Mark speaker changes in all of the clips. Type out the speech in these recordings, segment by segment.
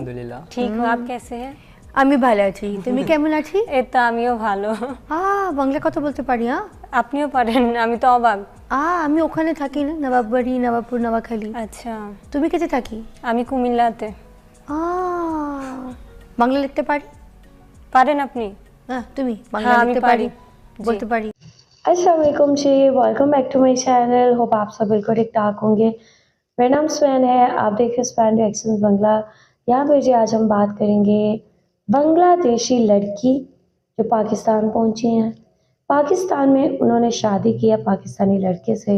Speaker 1: আলহামদুলিল্লাহ
Speaker 2: ঠিক आप कैसे हैं?
Speaker 3: আমি ভালো আছি, তুমি কেমন আছি?
Speaker 2: এই তো আমিও ভালো।
Speaker 3: বাংলা কথা বলতে পারি।
Speaker 2: আপনিও পারেন, আমি তো অবাক।
Speaker 3: আমি ওখানে থাকি না, নবাববাড়ি, নবাবপুর, নোয়াখালী।
Speaker 2: আচ্ছা,
Speaker 3: তুমি কোথায় থাকি?
Speaker 2: আমি কুমিল্লাতে।
Speaker 3: বাংলা লিখতে পারি?
Speaker 2: পারেন আপনি?
Speaker 3: তুমি বাংলা লিখতে পারি, बोलते पारी।
Speaker 4: अस्सलाम वालेकुम ji, welcome back to my channel. Hope आप सब बिल्कुल ठीक ठाक होंगे। मेरा नाम स्वयं है, आप देखें स्पैन रिएक्शंस बंगला। यहाँ पे जी आज हम बात करेंगे बांग्लादेशी लड़की जो पाकिस्तान पहुंची हैं। पाकिस्तान में उन्होंने शादी किया पाकिस्तानी लड़के से।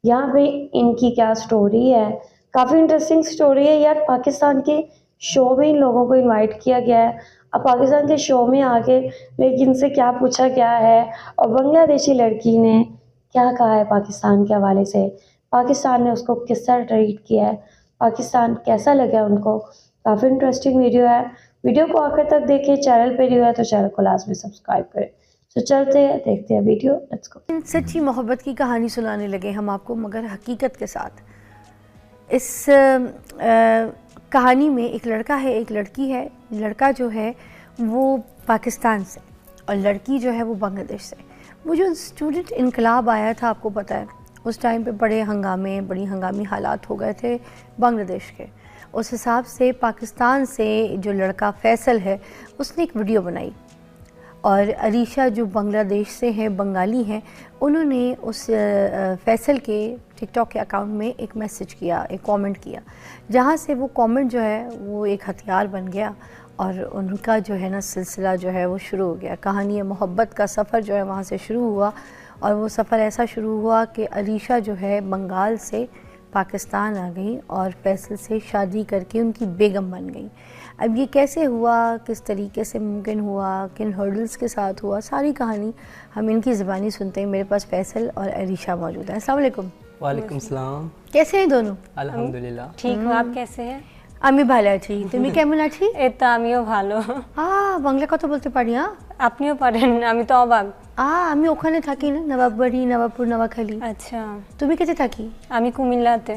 Speaker 4: यहाँ पे इनकी क्या स्टोरी है, काफ़ी इंटरेस्टिंग स्टोरी है यार। पाकिस्तान के शो में इन लोगों को इनवाइट किया गया है। अब पाकिस्तान के शो में आके लेकिन इनसे क्या पूछा गया है और बांग्लादेशी लड़की ने क्या कहा है पाकिस्तान के हवाले से, पाकिस्तान ने उसको किस तरह ट्रीट किया है, पाकिस्तान कैसा लगा उनको। काफ़ी इंटरेस्टिंग वीडियो है, वीडियो को आखिर तक देखें। चैनल पे न्यू है तो चैनल को लाजमी सब्सक्राइब करें। तो चलते हैं, देखते हैं वीडियो, लेट्स गो।
Speaker 3: सच्ची मोहब्बत की कहानी सुनाने लगे हम आपको, मगर हकीकत के साथ। इस कहानी में एक लड़का है, एक लड़की है। लड़का जो है वो पाकिस्तान से और लड़की जो है वो बांग्लादेश से। वो जो स्टूडेंट इनकलाब आया था, आपको पता है उस टाइम पे बड़ी हंगामी हालात हो गए थे बांग्लादेश के। उस हिसाब से पाकिस्तान से जो लड़का फैसल है उसने एक वीडियो बनाई और अरीशा जो बांग्लादेश से हैं, बंगाली हैं, उन्होंने उस फैसल के टिकटॉक के अकाउंट में एक मैसेज किया, एक कमेंट किया, जहाँ से वो कमेंट जो है वो एक हथियार बन गया और उनका जो है ना सिलसिला जो है वो शुरू हो गया। कहानी मोहब्बत का सफ़र जो है वहाँ से शुरू हुआ और वो सफ़र ऐसा शुरू हुआ कि अरीशा जो है बंगाल से पाकिस्तान आ गई और फैसल से शादी करके उनकी बेगम बन गई। अब ये कैसे हुआ, किस तरीके से मुमकिन हुआ, किन हर्डल्स के साथ हुआ, सारी कहानी हम इनकी ज़बानी सुनते हैं। मेरे पास फैसल और अरीशा मौजूद है। अस्सलाम वालेकुम।
Speaker 1: वालेकुम सलाम।
Speaker 3: कैसे हैं दोनों?
Speaker 1: আলহামদুলিল্লাহ
Speaker 2: ঠিক आप कैसे हैं?
Speaker 3: আমি ভালো আছি, তুমি কেমন আছি?
Speaker 2: এই তো আমিও ভালো।
Speaker 3: বাংলা কথা বলতে পারি।
Speaker 2: আপনিও পারেন, আমি তো অবাক।
Speaker 3: আমি ওখানে থাকি না, নবাববাড়ি, নবাবপুর, নোয়াখালী।
Speaker 2: আচ্ছা,
Speaker 3: তুমি কোথায় থাকি?
Speaker 2: আমি কুমিল্লাতে।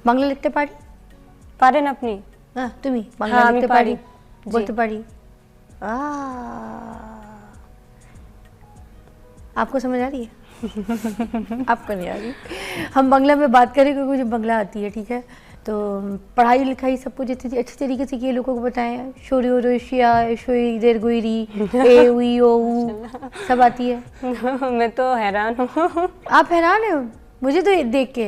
Speaker 3: বাংলা লিখতে পারি?
Speaker 2: পারেন আপনি?
Speaker 3: তুমি বাংলা লিখতে পারি, बोलते पारी। आपको समझ आ रही है? आपको नहीं आ रही। हम बांग्ला में बात करें क्योंकि मुझे बांग्ला आती है, ठीक है। तो पढ़ाई लिखाई सब कुछ अच्छे तरीके से किए, लोगों को बताएं। शोरी रोशिया शोई देर गुईरी ए उई ओ ऊ सब आती है।
Speaker 2: मैं तो हैरान हूँ।
Speaker 3: आप हैरान हो? मुझे तो देख के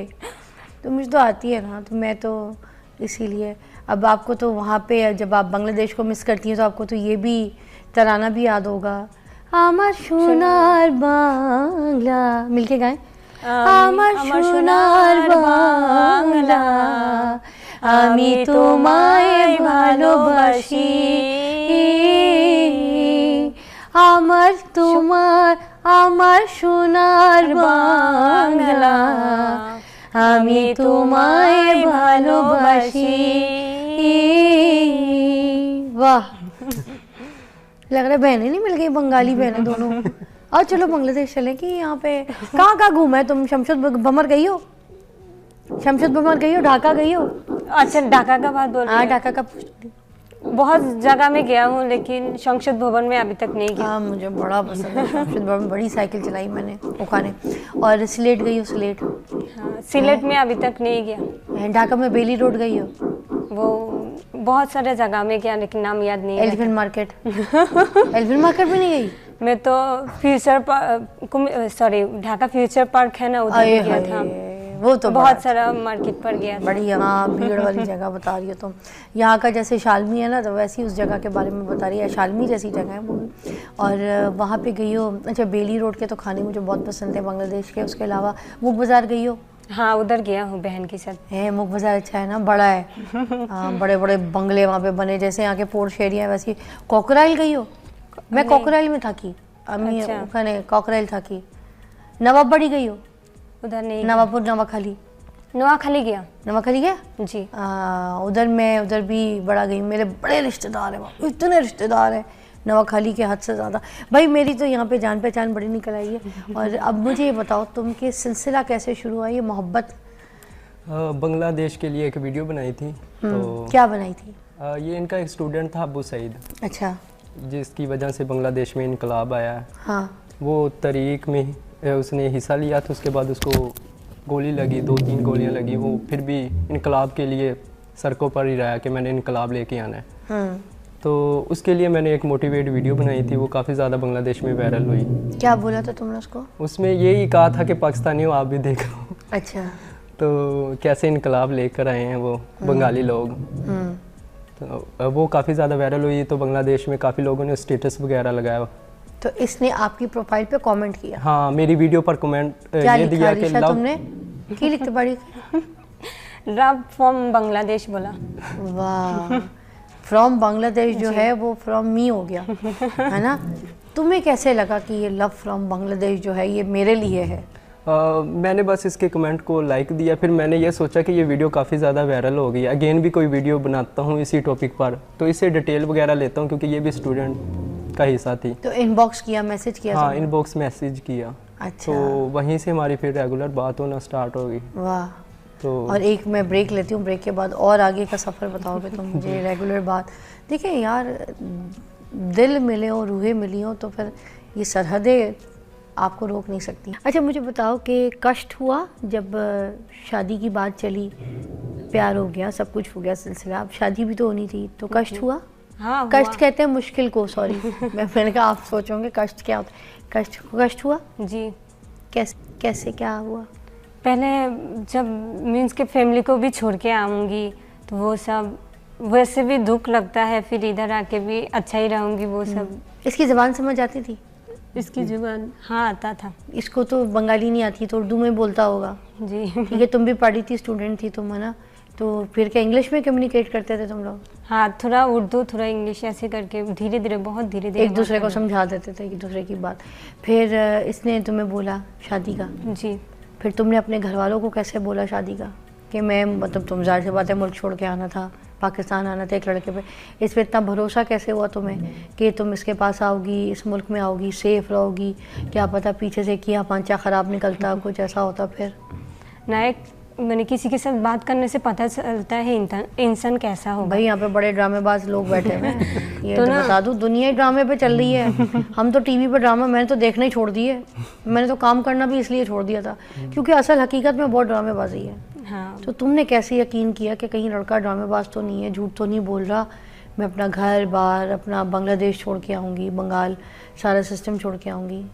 Speaker 3: तो मुझे तो आती है ना, तो मैं तो इसीलिए। अब आपको तो वहाँ पे जब आप बांग्लादेश को मिस करती हैं तो आपको तो ये भी तराना भी याद होगा, আমার সোনার বাংলা। মিলকে গায়, আমার সোনার বাংলা আমি তোমায় ভালোবাসি, আমার সোনার বাংলা আমি তোমায় ভালোবাসি। वाह, लग रहा है बहनें नहीं मिल गई, बंगाली बहनें दोनों। और चलो बांग्लादेश चलें कि यहाँ पे कहाँ घूमा है तुम? शमशद बमर गई हो? शमशद बमर गई हो? ढाका गई हो?
Speaker 2: अच्छा, ढाका का बात बोल रही हैं?
Speaker 3: ढाका का
Speaker 2: बहुत जगह में गया हूँ लेकिन संसद भवन में अभी तक नहीं गया।
Speaker 3: मुझे बड़ा पसंद है संसद भवन, बड़ी साइकिल चलाई मैंने ओखाने। और सिलेट गई हो? सिलेट?
Speaker 2: सिलेट में अभी तक नहीं गया।
Speaker 3: ढाका में बेली रोड गई हो?
Speaker 2: वो बहुत सारे जगह में गया लेकिन नाम याद नहीं।
Speaker 3: Elephant market? एलिफेंट मार्केट भी नहीं गई?
Speaker 2: मैं तो ढाका फ्यूचर पार्क है ना, उधर गया था।
Speaker 3: वो तो
Speaker 2: बहुत सारा मार्केट पर गया था।
Speaker 3: बड़ी यहाँ भीड़ वाली जगह बता रही हो तुम। यहाँ का जैसे शालमी है ना, तो वैसी उस जगह के बारे में बता रही है। शालमी जैसी जगह है वो। और वहाँ पे गई हो? अच्छा, बेली रोड के तो खाने मुझे बहुत पसंद है बांग्लादेश के। उसके अलावा मुग बाज़ार गई हो?
Speaker 2: हाँ, उधर गया हूँ बहन के साथ।
Speaker 3: है मुग बाज़ार अच्छा है ना, बड़ा है। बड़े बड़े बंगले वहाँ पे बने, जैसे यहाँ के पोर्श एरिया है वैसी। कोकराइल गई हो? मैं कोकराइल में था कि कोकराइल था कि। नवाबबाड़ी गई हो?
Speaker 2: उधर नहीं।
Speaker 3: नवाबपुर, नवाखाली?
Speaker 2: नवाखाली गया।
Speaker 3: नवाखाली गया
Speaker 2: जी।
Speaker 3: उधर भी बड़ा गई। मेरे बड़े रिश्तेदार हैं वहाँ, इतने रिश्तेदार हैं नवाखाली के हद से ज़्यादा। भाई मेरी तो यहाँ पे जान पहचान बड़ी निकल आई है। और अब मुझे ये बताओ तुम कि सिलसिला कैसे शुरू हुआ ये मोहब्बत?
Speaker 1: बांग्लादेश के लिए एक वीडियो बनाई थी। तो
Speaker 3: क्या बनाई थी?
Speaker 1: ये इनका एक स्टूडेंट था अबू सईद,
Speaker 3: अच्छा।
Speaker 1: जिसकी वजह से बांग्लादेश में इनकलाब आया है।
Speaker 3: हाँ।
Speaker 1: वो तहरीक में उसने हिस्सा लिया था, उसके बाद उसको गोली लगी, 2-3 गोलियां लगी। वो फिर भी इनकलाब के लिए सड़कों पर ही रहा कि मैंने इनकलाब लेके आना है। तो उसके लिए मैंने एक मोटिवेट वीडियो बनाई थी, वो काफ़ी ज़्यादा बांग्लादेश में वायरल हुई।
Speaker 3: क्या बोला था तुमने उसको? उसमें
Speaker 1: यही कहा था कि पाकिस्तानियों आप भी देखो।
Speaker 3: अच्छा।
Speaker 1: तो कैसे इनकलाब लेकर आए हैं वो बंगाली लोग। तो वो काफ़ी ज़्यादा वायरल हुई, तो बांग्लादेश में काफ़ी लोगों ने स्टेटस वगैरह लगाया।
Speaker 3: तो इसने आपकी प्रोफाइल पे कमेंट किया?
Speaker 1: हाँ, मेरी वीडियो पर कमेंट ये दिया कि लव।
Speaker 3: तुमने की लिखते पढ़ी?
Speaker 2: लव फ्रॉम बांग्लादेश बोला।
Speaker 3: वाह, फ्रॉम बांग्लादेश जो है वो फ्रॉम मी हो गया है ना। तुम्हें कैसे लगा कि ये लव फ्रॉम बांग्लादेश जो है ये मेरे लिए है?
Speaker 1: मैंने बस इसके कमेंट को लाइक दिया, फिर मैंने ये सोचा कि ये वीडियो काफ़ी ज़्यादा वायरल हो गई। अगेन भी कोई वीडियो बनाता हूँ इसी टॉपिक पर तो इससे डिटेल वगैरह लेता हूँ, क्योंकि ये भी स्टूडेंट का हिस्सा थी।
Speaker 3: तो इनबॉक्स किया, मैसेज किया?
Speaker 1: हाँ, इनबॉक्स मैसेज किया।
Speaker 3: अच्छा।
Speaker 1: तो वहीं से हमारी फिर रेगुलर बात होना स्टार्ट हो गई।
Speaker 3: वाह।
Speaker 1: तो
Speaker 3: और एक मैं ब्रेक लेती हूँ, ब्रेक के बाद और आगे का सफ़र बताओगे तुम मुझे। रेगुलर बात देखिए यार, दिल मिले हो, रूहें मिली हो, तो फिर ये सरहदें आपको रोक नहीं सकती। अच्छा, मुझे बताओ कि कष्ट हुआ जब शादी की बात चली, प्यार हो गया, सब कुछ हो गया सिलसिला, अब शादी भी तो होनी थी, तो कष्ट हुआ?
Speaker 2: हाँ,
Speaker 3: कष्ट कहते हैं मुश्किल को, सॉरी मैंने कहा आप सोचोगे कष्ट क्या होता है। कष्ट हुआ
Speaker 2: जी।
Speaker 3: कैसे क्या हुआ?
Speaker 2: पहले जब मीन्स के फैमिली को भी छोड़ के आऊँगी तो वो सब वैसे भी दुख लगता है, फिर इधर आके भी अच्छा ही रहूँगी वो सब।
Speaker 3: इसकी ज़बान समझ आती थी?
Speaker 2: इसकी जुबान हाँ आता था।
Speaker 3: इसको तो बंगाली नहीं आती, तो उर्दू में बोलता होगा।
Speaker 2: जी
Speaker 3: ठीक है, तुम भी पढ़ी थी, स्टूडेंट थी तुम, है ना। तो फिर क्या इंग्लिश में कम्युनिकेट करते थे तुम लोग?
Speaker 2: हाँ, थोड़ा उर्दू थोड़ा इंग्लिश ऐसे करके धीरे धीरे, बहुत धीरे धीरे
Speaker 3: एक दूसरे को समझा देते थे, एक दूसरे की बात। फिर इसने तुम्हें बोला शादी का?
Speaker 2: जी।
Speaker 3: फिर तुमने अपने घर वालों को कैसे बोला शादी का कि मैं, मतलब तुम जाहिर सी बात है मुल्क छोड़ के आना था, पाकिस्तान आना था एक लड़के पे, इस पर इतना भरोसा कैसे हुआ तुम्हें कि तुम इसके पास आओगी, इस मुल्क में आओगी, सेफ़ रहोगी? क्या पता पीछे से किया पांचा ख़राब निकलता, कुछ ऐसा होता। फिर
Speaker 2: ना, एक मैंने किसी के साथ बात करने से पता चलता है इंसान कैसा होगा।
Speaker 3: भाई यहाँ पे बड़े ड्रामेबाज लोग बैठे हुए हैं ये तो बता दूँ, दुनिया ही ड्रामे पे चल रही है। हम तो टीवी पे ड्रामा, मैंने तो देखना ही छोड़ दिए, मैंने तो काम करना भी इसलिए छोड़ दिया था, क्योंकि असल हकीकत में बहुत ड्रामेबाजी है।
Speaker 2: हाँ।
Speaker 3: तो तुमने कैसे यकीन किया कि कहीं लड़का ड्रामेबाज तो नहीं है, झूठ तो नहीं बोल रहा, मैं अपना घर बार, अपना बांग्लादेश छोड़ के आऊँगी, बंगाल सारा सिस्टम छोड़ के आऊँगी?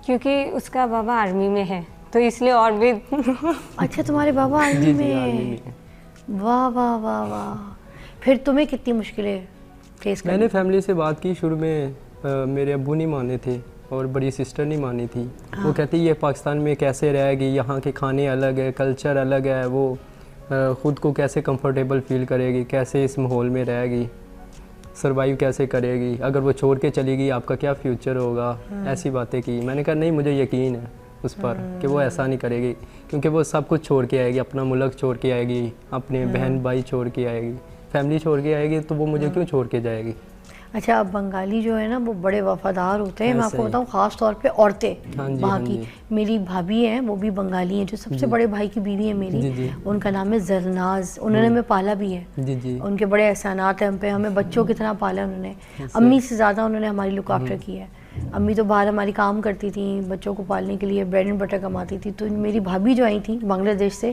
Speaker 2: क्योंकि उसका बाबा आर्मी में है तो इसलिए और भी
Speaker 3: अच्छा, तुम्हारे बाबा आर्मी में? वाह वाह वाह वाह। फिर तुम्हें कितनी मुश्किलें फेस करनी?
Speaker 1: मैंने फैमिली से बात की शुरू में, मेरे अब्बू नहीं माने थे और बड़ी सिस्टर नहीं मानी थी। हाँ। वो कहती ये पाकिस्तान में कैसे रहेगी, यहाँ के खाने अलग है, कल्चर अलग है, वो ख़ुद को कैसे कंफर्टेबल फील करेगी, कैसे इस माहौल में रहेगी, सर्वाइव कैसे करेगी, अगर वो छोड़ के चलेगी आपका क्या फ्यूचर होगा। ऐसी बातें की। मैंने कहा नहीं, मुझे यकीन है उस पर कि वो ऐसा नहीं करेगी, क्योंकि वो सब कुछ छोड़ के आएगी, अपना मुल्क छोड़ के आएगी, अपने बहन भाई छोड़ के आएगी, फैमिली छोड़ के आएगी, तो वो मुझे क्यों छोड़ के जाएगी।
Speaker 3: अच्छा, अब बंगाली जो है ना वो बड़े वफादार होते हैं, मैं आपको बताऊँ, ख़ास तौर पे औरतें वहाँ की। मेरी भाभी हैं, वो भी बंगाली हैं, जो सबसे बड़े भाई की बीवी है मेरी, उनका नाम है जरनाज, उन्होंने हमें पाला भी है। उनके बड़े एहसानात हैं हम पे, हमें बच्चों की तरह पाला उन्होंने, अम्मी से ज़्यादा उन्होंने हमारी लुक आफ्टर की है। अम्मी तो बाहर हमारी काम करती थी, बच्चों को पालने के लिए ब्रेड एंड बटर कमाती थी। तो मेरी भाभी जो आई थी बांग्लादेश से,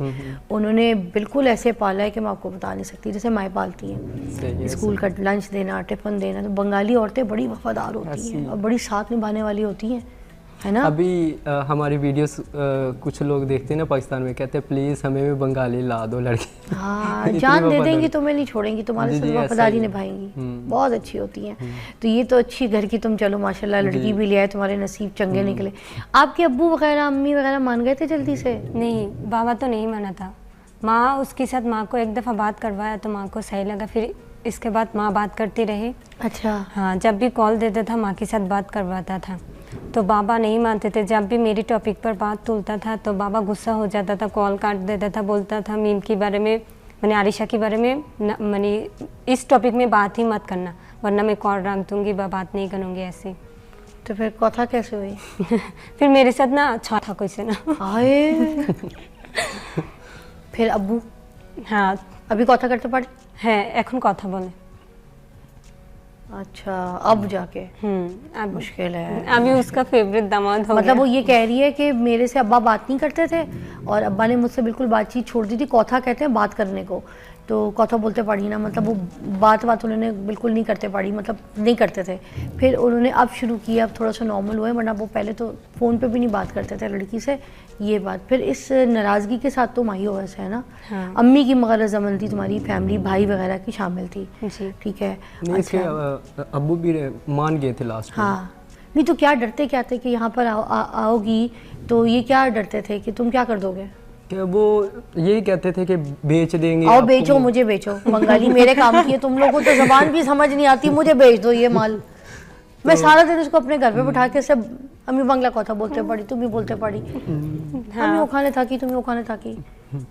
Speaker 3: उन्होंने बिल्कुल ऐसे पाला है कि मैं आपको बता नहीं सकती, जैसे माएँ पालती हैं। स्कूल का लंच देना, टिफ़िन देना। तो बंगाली औरतें बड़ी वफादार होती हैं और बड़ी साथ निभाने वाली होती हैं, है ना।
Speaker 1: अभी हमारी वीडियोस कुछ लोग देखते हैं ना पाकिस्तान में, कहते हैं प्लीज़ हमें भी बंगाली ला दो लड़की।
Speaker 3: हाँ, जान दे देंगी, तुम्हें नहीं छोड़ेंगी, तुम्हारे साथ वफादारी निभाएंगी, बहुत अच्छी होती हैं। तो ये तो अच्छी घर की तुम चलो माशाल्लाह, लड़की भी ले आए, तुम्हारे नसीब चंगे निकले। आपके अब्बू वगैरह, अम्मी वगैरह मान गए थे जल्दी से?
Speaker 2: नहीं, बाबा तो नहीं माना था। माँ, उसके साथ माँ को एक दफ़ा बात करवाया तो माँ को सही लगा, फिर इसके बाद माँ बात करती रही।
Speaker 3: अच्छा।
Speaker 2: हाँ, जब भी कॉल देता था माँ के साथ बात करवाता था, तो बाबा नहीं मानते थे। जब भी मेरी टॉपिक पर बात तुलता था तो बाबा गुस्सा हो जाता था, कॉल काट देता था, बोलता था मीम के बारे में, मैंने आरिशा के बारे में मैंने इस टॉपिक में बात ही मत करना, वरना मैं कॉल रख दूँगी, बात नहीं करूँगी ऐसे।
Speaker 3: तो फिर कथा कैसे हुई?
Speaker 2: फिर मेरे साथ ना अच्छा था कोई से ना
Speaker 3: आए। फिर अब्बू
Speaker 2: হ্যাঁ
Speaker 3: अभी কথা करते पारे?
Speaker 2: হ্যাঁ এখন কথা বলে।
Speaker 3: अच्छा, अब जाके
Speaker 2: अब
Speaker 3: मुश्किल है।
Speaker 2: अभी उसका फेवरेट दामाद हो
Speaker 3: मतलब
Speaker 2: गया।
Speaker 3: वो ये कह रही है कि मेरे से अब्बा बात नहीं करते थे और अब्बा ने मुझसे बिल्कुल बातचीत छोड़ दी थी। कथा कहते हैं बात करने को, तो कथा बोलते पड़ी ना, मतलब वो बात उन्होंने बिल्कुल नहीं करते पड़ी, मतलब नहीं करते थे। फिर उन्होंने अब शुरू किया, अब थोड़ा सा नॉर्मल हुआ है, वरना वो पहले तो फ़ोन पे भी नहीं बात करते थे लड़की से। ये बात फिर इस नाराज़गी के साथ तुम आई हो वैसे, है ना?
Speaker 2: हाँ।
Speaker 3: अम्मी की मगर रजामंद थी, तुम्हारी फैमिली भाई वगैरह की शामिल थी,
Speaker 2: जी।
Speaker 3: ठीक है।
Speaker 1: नहीं, इसके अब्बू भी मान गए थे लास्ट में।
Speaker 3: हाँ, नहीं तो क्या डरते क्या थे कि यहाँ पर आओगी, तो ये क्या डरते थे कि तुम क्या कर दोगे?
Speaker 1: कि वो यही कहते थे कि बेच देंगे
Speaker 3: आओ
Speaker 1: आपको।
Speaker 3: बेचो, मुझे बेचो। बंगाली मेरे काम की है, तुम लोगों को तो जबान भी समझ नहीं आती, मुझे बेच दो ये माल। मैं सारा दिन उसको अपने घर पे बिठा के सब अम्मी बांग्ला कथा बोलते पड़ी, तुम भी बोलते पड़ी, अम्मी ओखाने थाकी, तुम्हें ओखाने थाकी।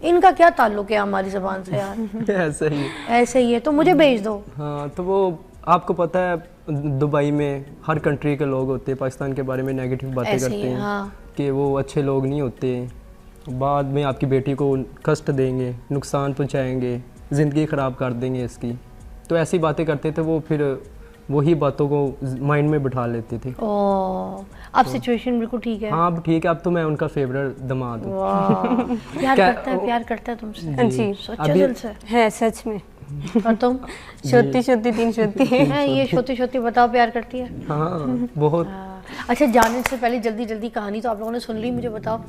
Speaker 3: इनका क्या ताल्लुक है हमारी जबान से यार?
Speaker 1: ऐसा ही
Speaker 3: ऐसे ही है, तो मुझे बेच दो।
Speaker 1: हाँ, तो वो आपको पता है दुबई में हर कंट्री के लोग होते हैं पाकिस्तान के बारे में नेगेटिव बातें
Speaker 3: ऐसे ही
Speaker 1: करते
Speaker 3: है,
Speaker 1: हैं
Speaker 3: हाँ।
Speaker 1: कि वो अच्छे लोग नहीं होते, बाद में आपकी बेटी को कष्ट देंगे, नुकसान पहुंचाएंगे, ज़िंदगी ख़राब कर देंगे इसकी। तो ऐसी बातें करते थे वो, फिर वही बातों को माइंड में बिठा लेते थे।
Speaker 3: अब सिचुएशन बिल्कुल ठीक है।
Speaker 1: हाँ अब ठीक है, अब तो मैं उनका फेवरेट दामाद हूँ।
Speaker 3: वाह, प्यार करता है तुमसे
Speaker 2: जी
Speaker 3: सच्चे दिल से
Speaker 2: है सच में।
Speaker 3: और तुम?
Speaker 2: সত্যি সত্যি তিন সত্যি।
Speaker 3: है ये সত্যি बताओ, प्यार करती है?
Speaker 1: हाँ बहुत।
Speaker 3: अच्छा, जाने से पहले जल्दी जल्दी कहानी तो आप लोगों ने सुन ली, मुझे बताओ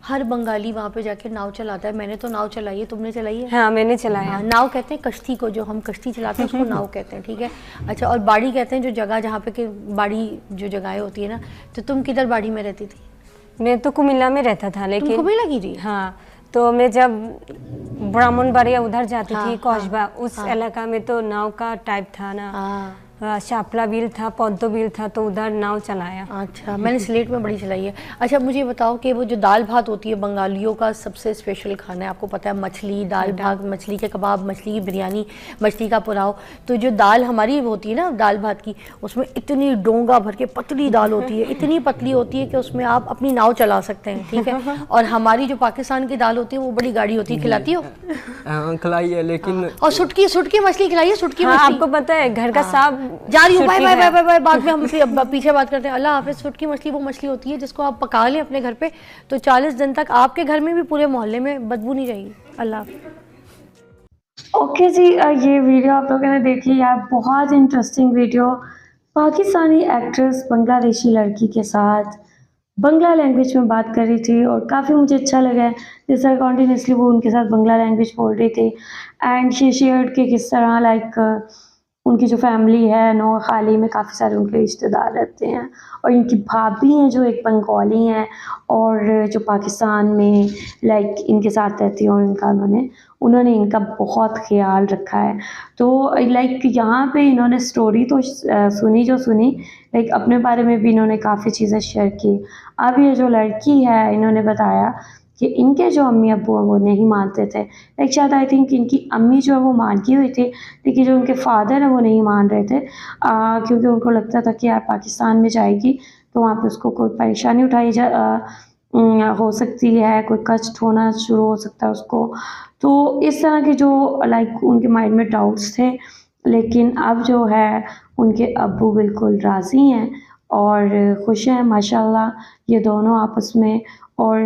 Speaker 3: हर बंगाली वहाँ पे जाके नाव चलाता है। मैंने तो नाव चलाई है, तुमने चलाई है?
Speaker 2: हाँ मैंने चलाया।
Speaker 3: हाँ, नाव कहते हैं कश्ती को, जो हम कश्ती चलाते हैं उसको नाव कहते हैं, ठीक है। अच्छा, और बाड़ी कहते हैं जो जगह जहाँ पे कि बाड़ी जो जगहें होती है ना, तो तुम किधर बाड़ी में रहती थी?
Speaker 2: मैं तो कुमिल्ला में रहता था, लेकिन
Speaker 3: तुमको भी लगी थी?
Speaker 2: हाँ, तो मैं जब ब्राह्मणबाड़िया उधर जाती थी कौशबा, उस इलाका में तो नाव का टाइप था ना, शापला बिल था, पौधो बिल था, तो उधर नाव चलाया।
Speaker 3: अच्छा, मैंने स्लेट में बड़ी चलाई है। अच्छा, मुझे बताओ कि वो जो दाल भात होती है बंगालियों का सबसे स्पेशल खाना है, आपको पता है, मछली दाल भात, मछली के कबाब, मछली की बिरयानी, मछली का पुलाव। तो जो दाल हमारी होती है ना दाल भात की, उसमें इतनी डोंगा भर के पतली दाल होती है, इतनी पतली होती है कि उसमें आप अपनी नाव चला सकते हैं, ठीक है। और हमारी जो पाकिस्तान की दाल होती है वो बड़ी गाढ़ी होती है, खिलाती हो?
Speaker 1: खिलाई है, लेकिन
Speaker 3: और सुटकी मछली खिलाई है? सुटकी
Speaker 2: हाँ,
Speaker 3: मछली
Speaker 2: आपको पता है घर का साफ
Speaker 3: जा रही हूँ, बाय बाय बाय बाय। बाद में हम पीछे बात करते हैं। अल्लाह हाफिज़। सुटकी मछली वो मछली होती है जिसको आप पका लें अपने घर पे, तो 40 दिन तक आपके घर में भी पूरे मोहल्ले में बदबू नहीं रहेगी। अल्लाह हाफिज़।
Speaker 4: ओके जी, ये वीडियो आप लोगों ने देखी यार, बहुत interesting video. Pakistani actress Bangladeshi लड़की के साथ बंगला लैंग्वेज में बात कर रही थी और काफ़ी मुझे अच्छा लगा है जिस तरह कॉन्टीन्यूसली वो उनके साथ बंगला लैंग्वेज बोल रही थी। एंड शी शेयर्ड कि किस तरह लाइक उनकी जो फैमिली है नौखाली में काफ़ी सारे उनके रिश्तेदार रहते हैं, और इनकी भाभी हैं जो एक बंगाली हैं और जो पाकिस्तान में लाइक इनके साथ रहती हैं, और इनका उन्होंने इनका बहुत ख्याल रखा है। तो लाइक यहाँ पे इन्होंने स्टोरी तो सुनी लाइक अपने बारे में भी इन्होंने काफ़ी चीज़ें शेयर की। अब ये जो लड़की है, इन्होंने बताया कि इनके जो अम्मी अब्बू हैं वो नहीं मानते थे, लाइक शायद आई थिंक इनकी अम्मी जो है वो मानती हुई थी, लेकिन जो उनके फादर हैं वो नहीं मान रहे थे, क्योंकि उनको लगता था कि यार पाकिस्तान में जाएगी तो वहाँ पे उसको कोई परेशानी हो सकती है, कोई कष्ट होना शुरू हो सकता है उसको। तो इस तरह के जो लाइक उनके माइंड में डाउट्स थे, लेकिन अब जो है उनके अब्बू बिल्कुल राज़ी हैं और खुश हैं माशाल्लाह ये दोनों आपस में। और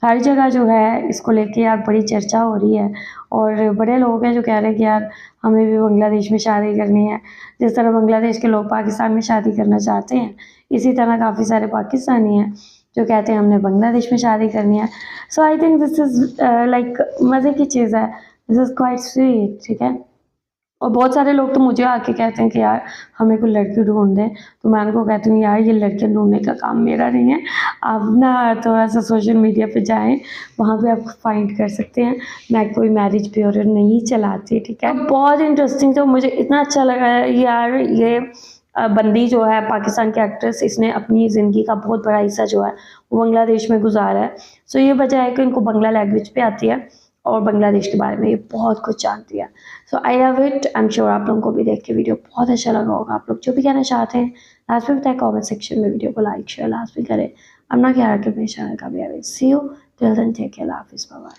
Speaker 4: हर जगह जो है इसको लेके यार बड़ी चर्चा हो रही है, और बड़े लोग हैं जो कह रहे हैं कि यार हमें भी बांग्लादेश में शादी करनी है, जिस तरह बांग्लादेश के लोग पाकिस्तान में शादी करना चाहते हैं, इसी तरह काफ़ी सारे पाकिस्तानी हैं जो कहते हैं हमने बांग्लादेश में शादी करनी है। So I think this is like मज़े की चीज़ है, दिस इज़ क्वाइट स्वीट, ठीक है। और बहुत सारे लोग तो मुझे आके कहते हैं कि यार हमें कोई लड़की ढूंढ दें, तो मैं उनको कहती हूँ यार ये लड़कियाँ ढूंढने का काम मेरा नहीं है, आप ना थोड़ा सा सोशल मीडिया पे जाएं, वहाँ पे आप फाइंड कर सकते हैं। मैं कोई मैरिज ब्यूरो नहीं चलाती, ठीक है। बहुत इंटरेस्टिंग, तो मुझे इतना अच्छा लगा यार ये बंदी जो है पाकिस्तान की एक्ट्रेस, इसने अपनी ज़िंदगी का बहुत बड़ा हिस्सा जो है वो बांग्लादेश में गुजारा है। सो ये वजह है कि इनको बांग्ला लैंग्वेज पे आती है और बांग्लादेश के बारे में ये बहुत कुछ जानती है। So I love it. I am sure आप लोगों को भी देख के वीडियो बहुत अच्छा लगा होगा। आप लोग जो भी कहना चाहते हैं लास्ट में बताएं कमेंट सेक्शन में, वीडियो को लाइक शेयर लास्ट में करें। अपना ख्याल रखें, अपने चैनल का भी। See you till then, take care, हाफिज़, बाय बाय।